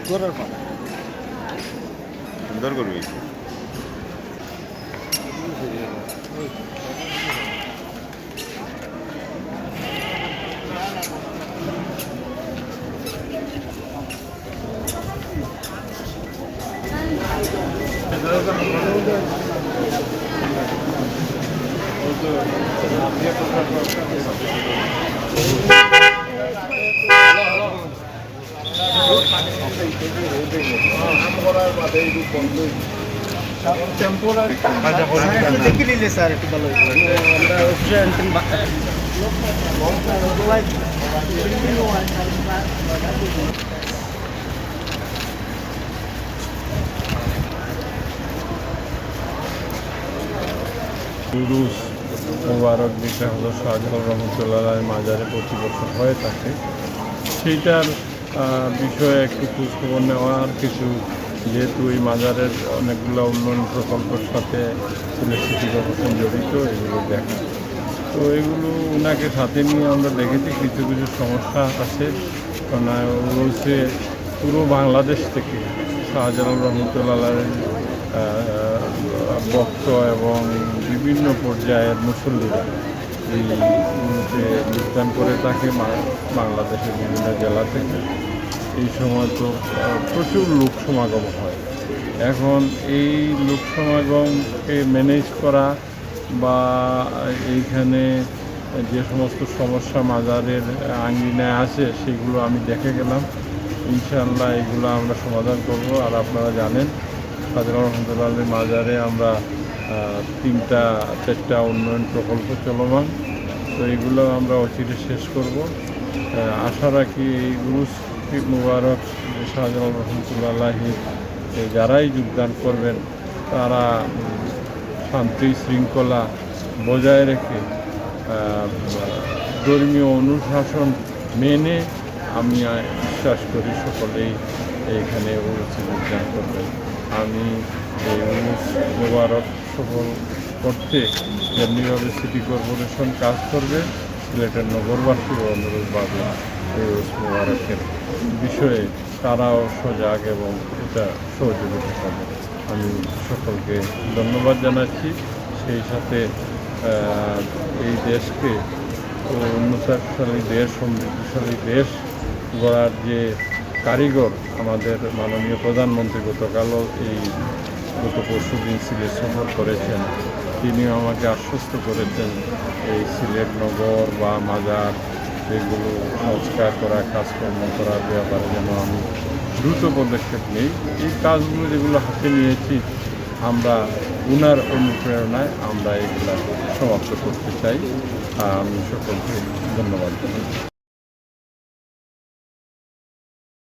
করার পর সুন্দর করবি। দেখে নিলে স্যার একটু ভালো উরুস মোবারক যেটা হলো শাহজালাল রহমতুল্লাহ মাজারে প্রতি বছর হয়ে থাকে সেইটার বিষয়ে একটু খোঁজখবর নেওয়ার কিছু, যেহেতু এই মাজারের অনেকগুলো উন্নয়ন প্রকল্পের সাথে সিলেট সিটি কর্পোরেশন জড়িত, এগুলো দেখা। তো এগুলো ওনাকে সাথে নিয়ে আমরা দেখেছি কিছু কিছু সমস্যা আছে। রয়েছে পুরো বাংলাদেশ থেকে শাহজালাল রহমতুল্লাহ ভক্ত এবং বিভিন্ন পর্যায়ের মুসল্লিরা এই মুহূর্তে যোগদান করে থাকে বাংলাদেশের বিভিন্ন জেলা থেকে। এই সময় তো প্রচুর লোক সমাগম হয়। এখন এই লোক সমাগমকে ম্যানেজ করা বা এইখানে যে সমস্ত সমস্যা মাজারের আঙ্গিনায় আছে সেগুলো আমি দেখে গেলাম। ইনশাআল্লাহ এগুলো আমরা সমাধান করব। আর আপনারা জানেন শাহজালাল রহমতুল্লাহ মাজারে আমরা 3-4টা উন্নয়ন প্রকল্প চলমান। তো এগুলো আমরা অচিরে শেষ করব। আশা রাখি এই উরুস মুবারক শাহজালাল রহমতুল্লাহি যারাই যোগদান করবেন তারা শান্তি শৃঙ্খলা বজায় রেখে ধর্মীয় অনুশাসন মেনে আমি বিশ্বাস করি সকলেই এইখানে উরুসে যোগদান করবেন। আমি এই উরুস মুবারক সফল করতে যেমনিভাবে সিটি কর্পোরেশন কাজ করবে, সিলেটের নগরবাসীও অনুরোধ পাবে এই উরুস মুবারকের বিষয়ে তারাও সজাগ এবং এটা সহযোগিতা করবে। আমি সকলকে ধন্যবাদ জানাচ্ছি। সেই সাথে এই দেশকে উন্নতশালী দেশ, সমৃদ্ধশালী দেশ গড়ার যে কারিগর আমাদের মাননীয় প্রধানমন্ত্রী গতকালও গত পরশুদিন সিলেট সফর করেছেন, তিনিও আমাকে আশ্বস্ত করেছেন এই সিলেট নগর বা মাজার এগুলো সংস্কার করা, কাজকর্ম করার ব্যাপারে যেন আমি দ্রুত পদক্ষেপ নিই। এই কাজগুলো যেগুলো হাতে নিয়েছি আমরা উনার অনুপ্রেরণায় আমরা এগুলা সমাপ্ত করতে চাই। আমি সকলকে ধন্যবাদ জানাই।